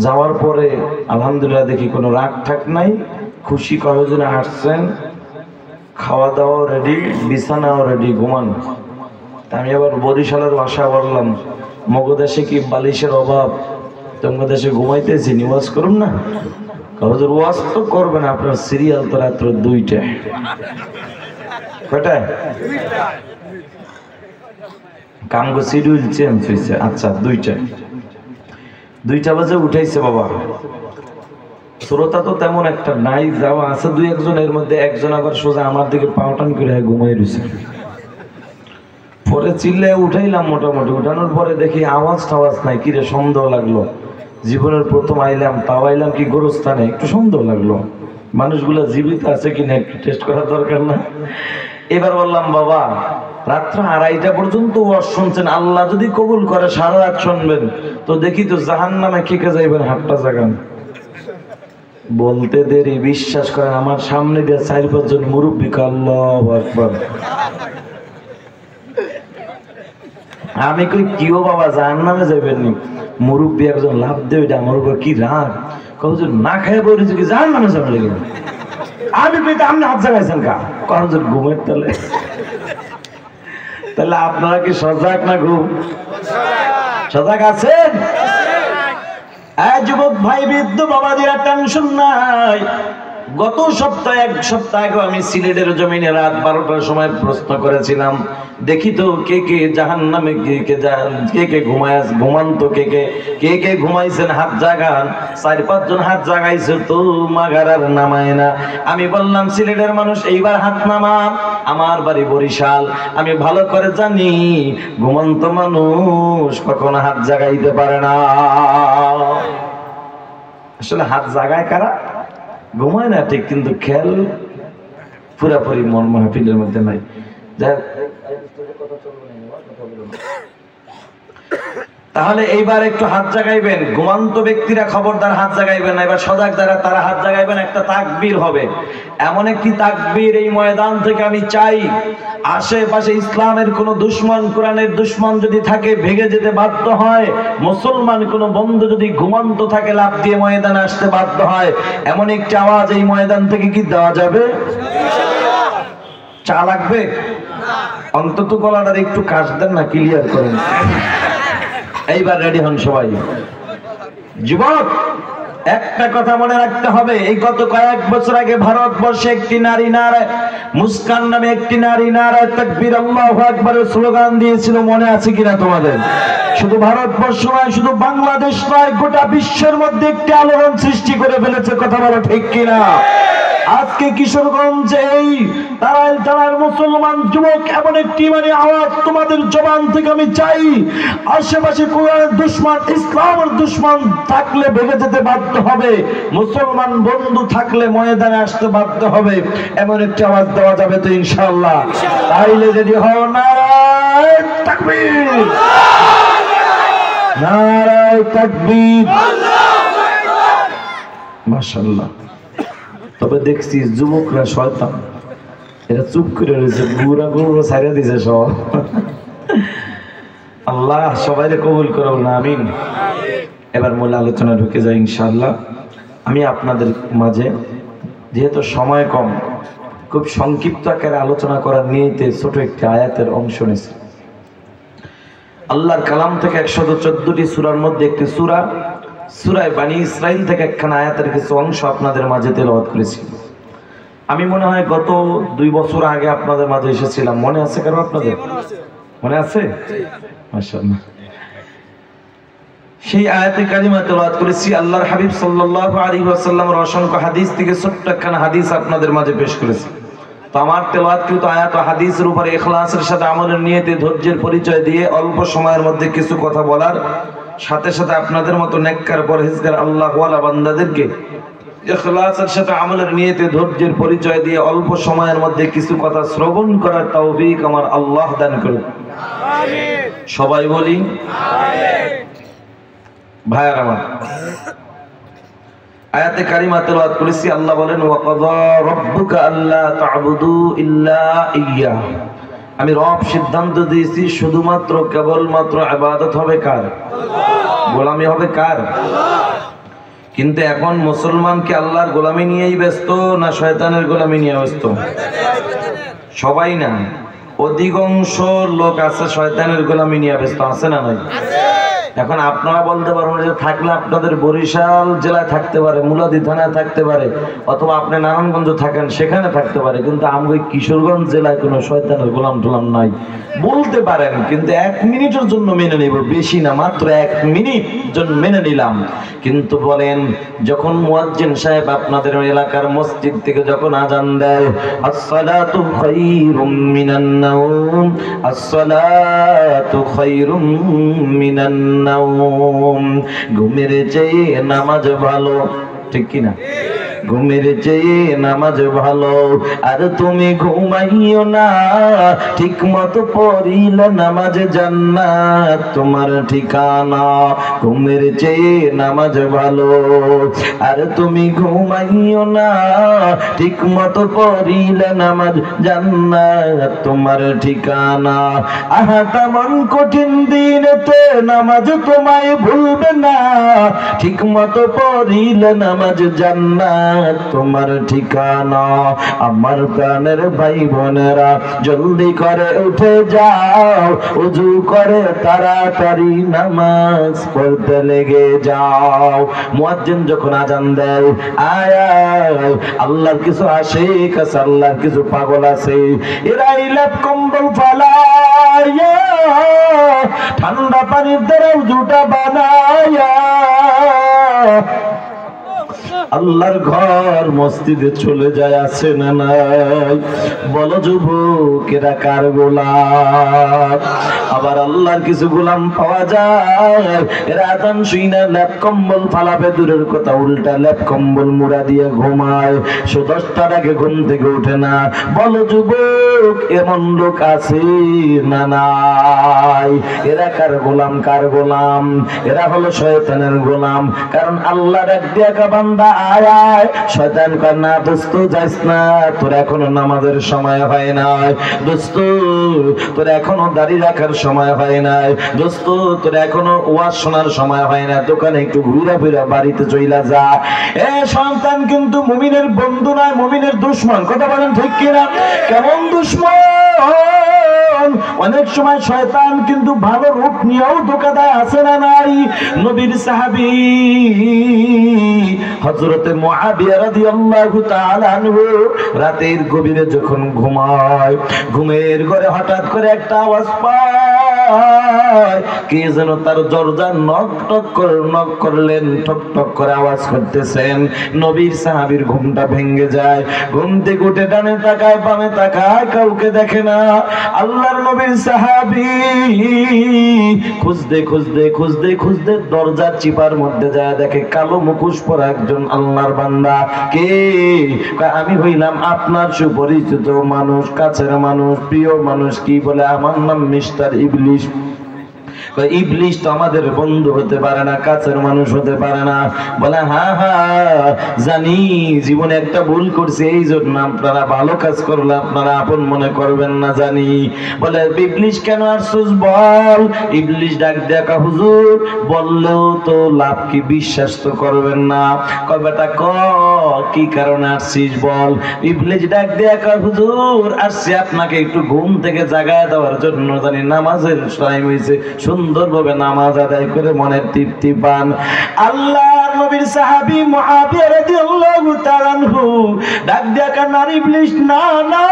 যাওয়ার পরে আলহামদুলিল্লাহ দেখি কোনো রাগ ঠাক নাই, খুশি কয়েকজনে আসছেন, খাওয়া দাওয়া রেডি, বিছানাও রেডি, ঘুমান। তা আমি আবার বরিশালের ভাষা বললাম, মগদেশে কি বালিশের অভাব, তোমার দেশে ঘুমাইতেছি, নিওয়াজ করুন না। হুজুর ওয়াজ তো করবেন, আপনার সিরিয়াল তো রাত্র 2টায়। কয়টায়? কামগো শিডিউল চেঞ্জ হয়েছে। আচ্ছা 2টা বাজে উঠাইছে বাবা। শ্রোতা তো তেমন একটা নাই, যাওয়া আছে 2-1 জন, এর মধ্যে একজন আবার সোজা আমার দিকে পাউটান করে ঘুমাই রয়েছে। পরে চিল্লে উঠাইলাম, মোটামুটি উঠানোর পরে দেখি আওয়াজ টাওয়াজ নাই। কিরে সন্দেহ লাগলো, জীবনের প্রথম আইলাম, তাও আইলাম কি গোরস্থানে, একটু সন্দেহ লাগলো মানুষগুলা জীবিত আছে কিনা একটু টেস্ট করার দরকার না। এবার বললাম বাবা রাত্র 2:30 পর্যন্ত ওয়াজ শুনছেন, আল্লাহ যদি কবুল করে সারা রাত শুনবেন তো দেখি তো জাহান্নামে কে যাইবেন, হাতটা জাগান। বলতে দেরি, বিশ্বাস করেন আমার সামনে দিয়ে 4-5 জন মুরব্বী, আল্লাহু আকবার। আমি কই কিও বাবা জাহান্নামে যাইবেন নি? মুরব্বী একজন লাভ দেবে, আমার উপর কি রাগ, কখন না খায় বলেছে কি জাহান্নামে যাবে লেগে। আমি কইতে আপনি হাত জাগাইছেন কা, কখন ঘুমের তালে। তাহলে আপনারা কি সজাগ না ঘুম? সজাগ আছেন? যুবক ভাই, বৃদ্ধ বাবাজিরা, টেনশন নাই। গত সপ্তাহে, 1 সপ্তাহ আগে আমি সিলেটের জমিনে রাত 12টার সময় প্রশ্ন করেছিলাম, দেখি তো কে কে জাহান্নামে, কে কে ঘুমান্ত, কে কে ঘুমাইছেন হাত জাগান। 4-5 জন হাত জাগাইছে তো মাগার আর নামায় না। আমি বললাম সিলেটের মানুষ এইবার হাত নামান, আমার বাড়ি বরিশাল, আমি ভালো করে জানি ঘুমন্ত মানুষ কখনো হাত জাগাইতে পারে না। আসলে হাত জাগায় কারা? ঘুমায় না ঠিক, কিন্তু খেয়াল পুরাপুরি মন মাহফিলের মধ্যে নাই। তাহলে এইবার একটু হাত জাগাইবেন, ঘুমান্ত ব্যক্তিরা খবরদার হাত জাগাইবেন না। এবার সজাগ যারা তারা হাত জাগাইবেন। একটা তাকবীর হবে, এমন একটি তাকবীর এই ময়দান থেকে আমি চাই আশেপাশে ইসলামের কোন দুশমন, কোরআনের দুশমন যদি থাকে ভেগে যেতে বাধ্য হয়, মুসলমান কোন বন্ধু যদি ঘুমান্ত থাকে লাফ দিয়ে ময়দানে আসতে বাধ্য হয়, এমন একটি আওয়াজ এই ময়দান থেকে কি দেওয়া যাবে? চা লাগবে? অন্তত গলাটা একটু কাশ দেন না, ক্লিয়ার করেন। এইবার রেডি হন সবাই। যুবক, একটা কথা মনে রাখতে হবে, এই গত কয়েক বছর আগে ভারতবর্ষে একটি নারী নারায় মুস্কান নামে একটি নারী নারায় তাকবীর আল্লাহু আকবারের স্লোগান দিয়েছিল, মনে আছে কিনা তোমাদের? শুধু ভারতবর্ষ নয়, শুধু বাংলাদেশ নয়, গোটা বিশ্বের মধ্যে একটি আলোড়ন সৃষ্টি করে ফেলেছে। কথা বলো ঠিক কিনা? আজকে কিশোরগঞ্জে এই তারাইল থানার মুসলমান যুবক এমন একটি আওয়াজ তোমাদের জবান থেকে আমি চাই, আশেপাশে কোরআনের দুশমন, ইসলামের দুশমন থাকলে ভেঙে যেতে বাধ্য হবে, মুসলমান বন্ধু থাকলে ময়দানে আসতে বাধ্য হবে, এমন একটি আওয়াজ দেওয়া যাবে তো ইনশাআল্লাহ? তাইলে যদি হও নারায়ে তাকবীর, নারায়ে তাকবীর, মাশাআল্লাহ। তবে দেখছি যুবকরা শয়তান, এরা চুপ করে রয়েছে, গুড়া গুড়ো ছাড়িয়ে দিছে সব। আল্লাহ সবাইকে কবুল করো না, আমিন। এবার মূল আলোচনা ঢুকে যায় ইনশাআল্লাহ। আমি আপনাদের মাঝে যেহেতু সময় কম, খুব সংক্ষিপ্ত আকারে আলোচনা করার নিয়তে ছোট একটি আয়াতের অংশ নিয়েছি। আল্লাহর কালাম থেকে 114টি সূরার মধ্যে একটি সূরা, সূরা বানী ইসরাইল থেকে একখানা আয়াতের কিছু অংশ আপনাদের মাঝে তেলাওয়াত করেছি। আমি মনে হয় গত 2 বছর আগে আপনাদের মাঝে এসেছিলাম, মনে আছে কারণ আপনাদের? মনে আছে? মাশাআল্লাহ। সেই আয়াতে কারিমা তেলাওয়াত করেছি। আল্লাহর হাবিব সাল্লাল্লাহু আলাইহি ওয়াসাল্লামের অসংখ্য হাদিস থেকে ছোট্ট একখানা হাদিস আপনাদের মাঝে পেশ করেছি। তো আমার তেলাওয়াতকৃত আয়াত ও হাদিসের উপরে ইখলাসের সাথে আমলের নিয়তে ধৈর্যের পরিচয় দিয়ে অল্প সময়ের মধ্যে কিছু কথা বলার সাথে সাথে আপনাদের মতো নেককার পরহেজগার আল্লাহওয়ালা বান্দাদেরকে ইখলাসের সাথে আমলের নিয়তে ধৈর্যের পরিচয় দিয়ে অল্প সময়ের মধ্যে কিছু কথা শ্রবণ করার তৌফিক আমার আল্লাহ দান করুন, আমিন। সবাই বলি আমিন। ভাইয়ার আমার, আয়াতে কারিমা তেলাওয়াত করেছি। আল্লাহ বলেন, ওয়া কাযা রাব্বুকা আল্লা তা'বুদু ইল্লা ইয়্যাহ। আমি রব সিদ্ধান্ত দিয়েছি শুধুমাত্র কেবলমাত্র ইবাদত হবে কার? গোলামি হবে কার? কিন্তু এখন মুসলমান কি আল্লাহর গোলামি নিয়েই ব্যস্ত না শয়তানের গোলামি নিয়ে ব্যস্ত? সবাই না, অধিকাংশ লোক আছে শয়তানের গোলামি নিয়ে ব্যস্ত, আছে না নাই? এখন আপনারা বলতে পারবেন যে থাকলে আপনাদের বরিশাল জেলায় থাকতে পারে, মুলাদি থানায় থাকতে পারে, অথবা আপনি নারায়ণগঞ্জ থাকেন সেখানে থাকতে পারে, কিন্তু আমি কিশোরগঞ্জ জেলায় কোনো শয়তানের গোলাম টোলাম নাই বলতে পারেন, কিন্তু 1 মিনিটের জন্য মেনে নিব, বেশি না, মাত্র 1 মিনিট জন্য মেনে নিলাম। কিন্তু বলেন যখন মুয়াজ্জিন সাহেব আপনাদের এলাকার মসজিদ থেকে যখন আযান দেয়, আসসালাতু খায়রুম মিনান নাওম, আসসালাতু খায়রুম মিনান নাওম, ঘুমের চেয়ে নামাজ ভালো, ঠিক কি না? ঘুমের চেয়ে নামাজ ভালো, আর তুমি ঘুমাইও না, ঠিক মতো পড়িলে নামাজ জান্নাত তোমার ঠিকানা। ঘুমের চেয়ে নামাজ ভালো, আর তুমি ঘুমাইও না, ঠিক মতো পড়িলে নামাজ জান্নাত তোমার ঠিকানা। আহা তেমন কঠিন দিনেতে নামাজ তোমায় ভুলবে না, ঠিক মতো পড়িলে নামাজ জান্নাত তোমার ঠিকানা। আমার প্রাণের ভাই বোনেরা জলদি করে উঠে যাও, ওযু করে তাড়াতাড়ি নামাজ পড়তে লেগে যাও। মুয়াজ্জিন যখন আযান দেয়, আয় আয়, আল্লাহর কিছু আশিক আছে, আল্লাহর কিছু পাগল আছে, এরা ইলাপ কম্বল ফালাইয়া ঠান্ডা পানির দ্বারা ওযুটা বানায়া আল্লাহর ঘর মসজিদে চলে যায়, আছে না নাই? বলো যুবক এরা কার গোলাম? আবার আল্লাহর কিছু গোলাম পাওয়া যায়, এরা আযান শুইনা লেপ কম্বল ফালাবে দূরের কথা, উল্টা লেপ কম্বল মুড়া দিয়ে ঘুমায়, 10টার আগে ঘুম থেকে ওঠে না। বলো যুবক এমন লোক আছে না নাই? এরা কার গোলাম? কার গোলাম? এরা হলো শয়তানের গোলাম। কারণ আল্লাহ ডাক দিয়া বান্দা আয় আয়, শয়তান কয় না দোস্ত যাইস না, তোর এখনো নামাজের সময় হয় নাই, দোস্ত তোর এখনো দাড়ি রাখার সময় হয় নাই, দোস্ত তোর এখনো ওয়াজ শোনার সময় হয় না, দোকানে একটু ঘুরা ফিরা বাড়িতে চইলা যা। এ সন্তান কিন্তু মুমিনের বন্ধু নয়, মুমিনের দুশমন। কথা বলেন ঠিক কিনা? কেমন দুশমন? অনেক সময় শয়তান কিন্তু ভালো রূপ নিয়েও ধোঁকা দেয়, আছে না নাই? নবীর সাহাবী হযরতে মুআবিয়া রাদিয়াল্লাহু তাআলা আনহু রাতের গভীরে যখন ঘুমায়, ঘুমের ঘরে হঠাৎ করে একটা আওয়াজ পায়, কে যেন তার দরজা নক করলেন, ঠক ঠক করে আওয়াজ করতেছেন। নবীর সাহাবীর ঘুমটা ভেঙে যায়, ঘুম থেকে উঠে ডানে তাকায় বামে তাকায়, কাউকে দেখে না। আল্লাহর নবীর সাহাবী খুঁজতে খুঁজতে খুঁজতে খুঁজতে দরজার চিপার মধ্যে যায়, দেখে কালো মুখোশ পরা একজন আল্লাহর বান্দা। কে? আমি হইলাম আপনার সুপরিচিত মানুষ, কাছের মানুষ, প্রিয় মানুষ। কি বলে? আমার নাম মিস্টার ইবলিশ। ইবলিশ তো আমাদের বন্ধু হতে পারে না, কাছের মানুষ হতে পারে না। বলে হ্যাঁ হ্যাঁ জানি, জীবনে একটা ভুল করছি, এই জন্য আপনারা ভালো কাজ করলে আপনারা আপন মনে করবেন না জানি। বলে ইবলিশ কেন আসছিস বল? ইবলিশ ডাক দেখা, হুজুর বললেও তো লাভ কি, বিশ্বাস তো করবেন না। কয় বেটা ক কি কারণে আসছিস বল? ইবলিশ ডাক দেখা, হুজুর আসছি আপনাকে একটু ঘুম থেকে জাগায় দেওয়ার জন্য, জানি নামাজের টাইম হয়েছে, সুন্দরভাবে নামাজ আদায় করে মনের তৃপ্তি পান। আল্লাহর নবীর সাহাবী মুআবিয়া রাদিয়াল্লাহু তাআলা আনহু ডাক দিয়া কান্না, ইবলিশ না না,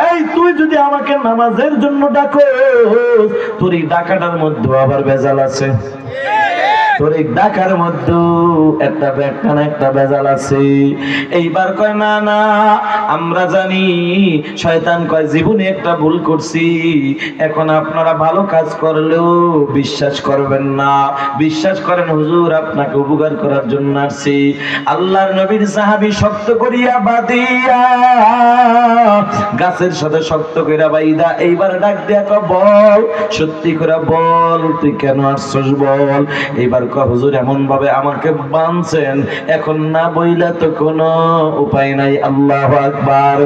এই তুই যদি আমাকে নামাজের জন্য ডাকো, তোর এই ডাকাটার মধ্যে আবার ভেজাল আছে, তোর এই ডাকার মধ্যে একটা ভেজাল আছে। এইবার কয় না না, আমরা জানি, শয়তান কয় জীবনে একটা ভুল করছি, এখন আপনারা ভালো কাজ করলেও বিশ্বাস করবেন না। বিশ্বাস করেন হুজুর, আপনাকে উপকার করার জন্য আসছি। আল্লাহর নবীর সাহাবী শক্ত করিয়া বাঁধিয়া গাছের সাথে শক্ত করিয়া বাইদা এইবার ডাক দিয়া কয় বল, সত্যি করে বল তুই কেন আসছস বল। এইবার কয় হুজুর এমন ভাবে আমাকে বাঁধছেন, এখন না বইলা তো কোনো উপায় নাই। আল্লাহু আকবার।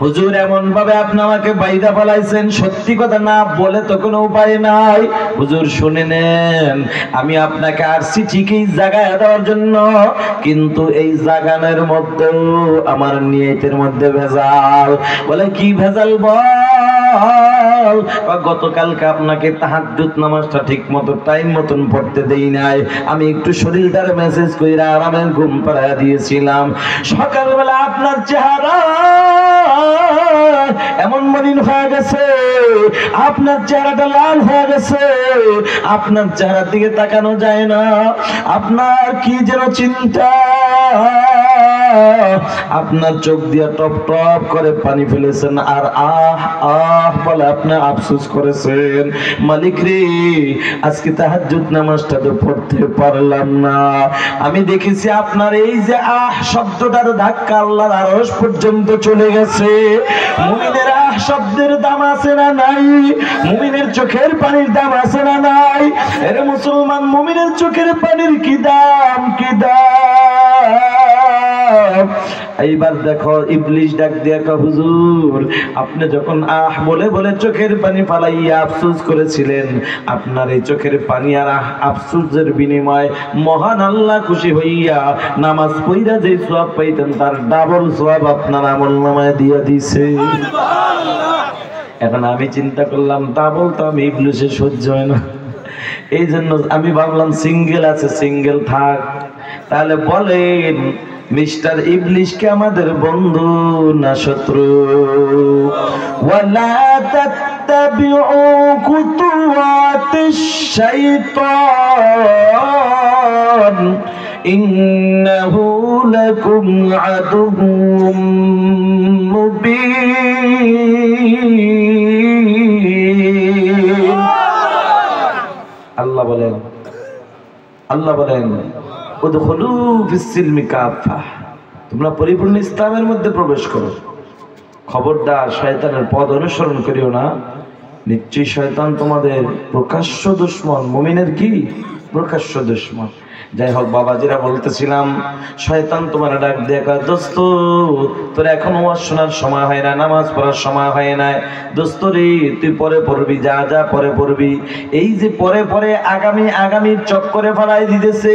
হুজুর এমন ভাবে আপনি আমাকে বাইদা ফেলাইছেন, সত্যি কথা না বলে তো কোনো উপায় নাই। হুজুর শুনে নেন, আমি আপনাকে আসছি ঠিকই জাগায় দেওয়ার জন্য, কিন্তু এই জাগানের মধ্যেও আমার নিয়তের মধ্যে ভেজাল। বলে কি ভেজাল বল? গতকালকে আপনাকে তাহাজ্জুদ নামাজটা ঠিক মতো টাইম মতন পড়তে দেই নাই, আমি একটু শরীরটার মেসেজ কইরা আরামের ঘুম পাড়ায় দিয়েছিলাম। সকালবেলা আপনার চেহারা এমন মলিন হয়ে গেছে, আপনার চেহারাটা লাল হয়ে গেছে, আপনার চেহারার দিকে তাকানো যায় না। আপনার কি যেন চিন্তা, আপনার চোখ দিয়ে টপ টপ করে পানি ফেলেছেন আর আহ আহ বলে আপনি আফসোস করেছেন, মালিক রে আজকে তাহাজ্জুদ নামাজটা তো পড়তে পারলাম না। আমি দেখেছি আপনার এই যে আহ শব্দটার ধাক্কা আল্লাহর আরশ পর্যন্ত চলে গেছে। মুমিনের আহ শব্দের দাম আছে না নাই? মুমিনের চোখের পানির দাম আছে না নাই? এর মুসলমান, মুমিনের চোখের পানির কি দাম, কি দাম। এইবার দেখো ইবলিশ ডাক দিয়া কয়, হুজুর আপনি যখন আহ বলে বলে চোখের পানি ফালাইয়া আফসোস করেছিলেন, আপনার এই চোখের পানি আর আফসোসের বিনিময়ে মহান আল্লাহ খুশি হইয়া নামাজ পড়া যে সওয়াব পাইতেন তার ডাবল সওয়াব আপনার আমলনামায় দিয়ে দিয়েছে। এখন আমি চিন্তা করলাম ডাবল তো আমি ইবলিশের সহ্য হয় না, এই জন্য আমি ভাবলাম সিঙ্গেল আছে, সিঙ্গেল থাক। তাহলে বলেন মিস্টার ইবলিশ কি আমাদের বন্ধু না শত্রু? ওয়ালা তাত্তাবিউ খুতুওয়াতিশ শাইতান ইন্নাহু লাকুম আদুউম মুবিন। আল্লাহ বলেন, আল্লাহ বলেন উদখুলু ফিস-সিলমি কাফা, তোমরা পরিপূর্ণ ইসলামের মধ্যে প্রবেশ করো। খবরদার শয়তানের পথ অনুসরণ করিও না, নিশ্চয়ই শয়তান তোমাদের প্রকাশ্য দুশমন। মুমিনের কি প্রকাশ্য দুশমন। যাই হোক বাবাজিরা, বলতেছিলাম শয়তান তোমার ডাক দিয়ে কয়, দোস্ত তোর এখন ওয়াজ শোনার সময় হয় না, নামাজ পড়ার সময় হয় না, দোস্ত রে তুই পরে পড়বি, যা যা পরে পড়বি। এই যে পরে পরে আগামীর চক্করে ফেলাই দিতেছে।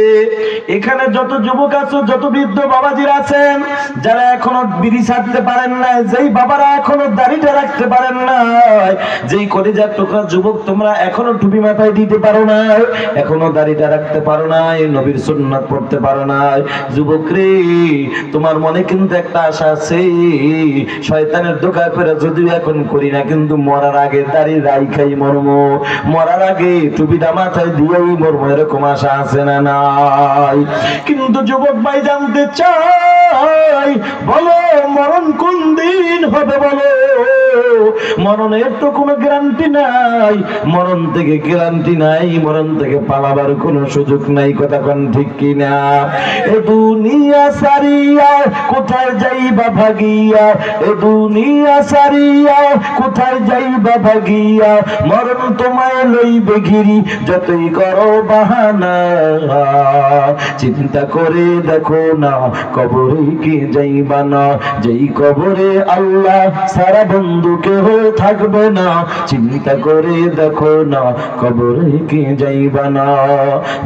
এখানে যত যুবক আছো, যত বৃদ্ধ বাবাজিরা আছেন, যারা এখনো বিড়ি ছাড়তে পারেন না, যেই বাবারা এখনো দাড়িটা রাখতে পারেন না, যেই কলিজার টুকরা যুবক তোমরা এখনো টুপি মাথায় দিতে পারো না, এখনো দাড়িটা রাখতে পারো না, নবীর সুন্নাত পড়তে পারো না, যুবক রে তোমার মনে কিন্তু একটা আশা আছে, শয়তানের ধোঁকায় পড়ে যদিও এখন করি না, কিন্তু মরার আগে দাড়ি রাইখাই মরম, মরার আগে টুপিটা মাথায় দিয়েই মরম, এরকম আশা আছে না নাই? কিন্তু যুবক ভাই জানতে চাই, বলো মরণ কোন দিন হবে বলো? মরণের তো কোনো গ্যারান্টি নাই, মরণ থেকে গ্যারান্টি নাই, মরণ থেকে পালাবার কোনো সুযোগ নাই। কথা কোন ঠিক কিনা? এ দুনিয়া সারিয়া কোথায় যাইবা ভাগিয়া, এ দুনিয়া সারিয়া কোথায় যাইবা ভাগিয়া, মরণ তোমায় লইবে ঘিরি যতই করো বাহানা। চিন্তা করে দেখো না কবরে কি যাইবা না, যেই কবরে আল্লাহ সারা বন্ধু কেহ থাকবে না। চিন্তা করে দেখো না কবরে কি যাইবা না।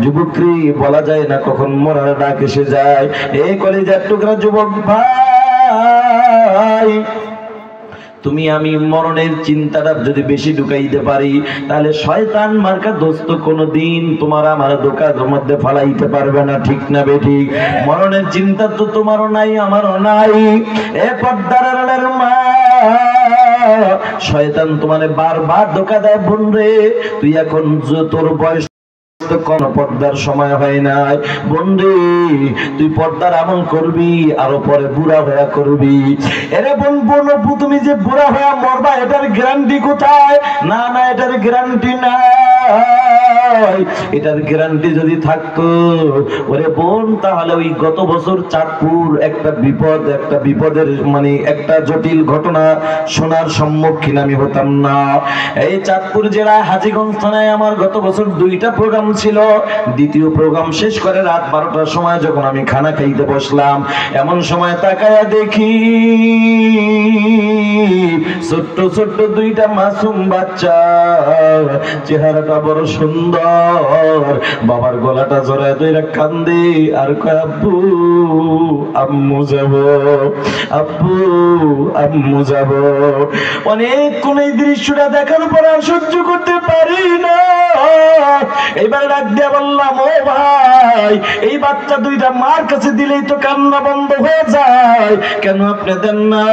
যুবকরি বলা যায় না কখন মরার ডাক এসে যায়। এই কলিজার টুকরা যুবক ভাই, তুমি আমি মরণের চিন্তাটা যদি বেশি ঢুকাইতে পারি, তাহলে শয়তান মার্কা দোস্ত কোনদিন তোমার আমার দোকানের মধ্যে ফালাইতে পারবে না। ঠিক না বেঠিক? মরণের চিন্তা তো তোমারও নাই, আমারও নাই। এ পর্দার আড়ালের মা, শয়তান তোমারে বারবার ধোঁকা দেয়। বোন রে, তুই এখন তোর বয়স কোন পর্দার সময় হয় নাই। বন্ধু তুই পর্দার আমল করবি, আরো পরে বুড়া হয়ে করবি। এরে বোন, তুমি যে বুড়া হয়ে মরবা এটার গ্যারান্টি কোথায়? না না, এটার গ্যারান্টি নাই। এটার গ্যারান্টি যদি থাকতো ওরে বোন, তাহলে ওই গত বছর চাঁদপুর একটা বিপদের মানে একটা জটিল ঘটনা শোনার সম্মুখীন আমি হতাম না। এই চাঁদপুর জেলায় হাজীগঞ্জ থানায় আমার গত বছর 2টা প্রোগ্রাম ছিল। দ্বিতীয় প্রোগ্রাম শেষ করে রাত 12টার সময় যখন আমি খানা খাইতে বসলাম, এমন সময় তাকায়া দেখি ছোট্ট ছোট্ট 2টা মাসুম বাচ্চা, চেহারাটা বড় সুন্দর, বছর বাবার গলাটা জড়ায় ধরে কান্দে আর কয় আব্বু আম্মু যাব, আব্বু আম্মু যাব। অনেকক্ষণ এই দৃশ্যটা দেখার পর আর সহ্য করতে পারি না, এবার ডাক দিয়ে বললাম ও ভাই, এই বাচ্চা দুইটা মার কাছে দিলেই তো কান্না বন্ধ হয়ে যায়, কেন আপনি দেন না?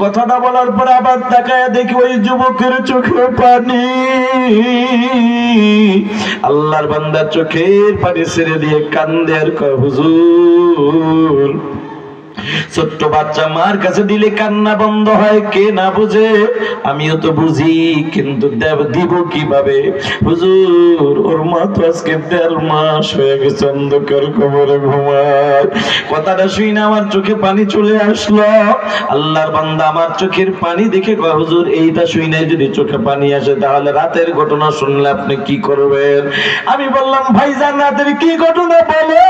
কথাটা বলার পর আবার তাকায় দেখি ওই যুবকের চোখে পানি। আল্লাহর বান্দার চোখের পানি ছেড়ে দিয়ে কান্দে আর কয় হুজুর, ছোট্ট বাচ্চা মার কাছে দিলে কান্না বন্ধ হয়, কে না বুঝে? আমিও তো বুঝি, কিন্তু দিব কিভাবে হুজুর? ওর মা তো আজকে 1.5 মাস হয়ে গেছে অন্ধকার কবরে ঘুমায়। কথাটা শুই না আমার চোখে পানি চলে আসলো। আল্লাহর বান্দা আমার চোখের পানি দেখে কয় হুজুর, এইটা শুই নাই যদি চোখে পানি আসে তাহলে রাতের ঘটনা শুনলে আপনি কি করবেন? আমি বললাম ভাইজান রাতের কি ঘটনা বলো?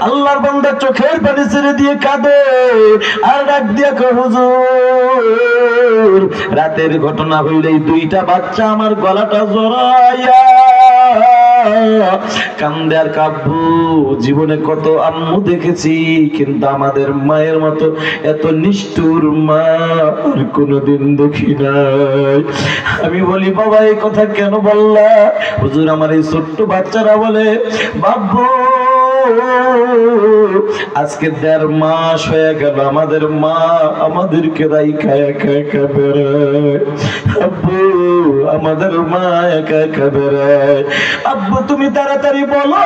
আল্লাহর বান্দা চোখের পানি ছেড়ে দিয়ে কাঁদে আর ডাক দিয়া কয় হুজুর, রাতের ঘটনা হইলেই দুইটা বাচ্চা আমার গলাটা জড়াইয়া কান্দে আর কাব্বু, জীবনে কত আম্মু দেখেছি কিন্তু আমাদের মায়ের মতো এত নিষ্ঠুর মা আর কোনোদিন দেখি নাই। আমি বলি বাবা এই কথা কেন বললা? হুজুর আমার এই ছোট্ট বাচ্চারা বলে বাবু আজকে 1.5 মাস হয়ে গেল আমাদের মা আমাদেরকে রাইখা একা একা বেড়ায়, আব্বু আমাদের মা একা একা বেড়ায়। আব্বু তুমি তাড়াতাড়ি বলো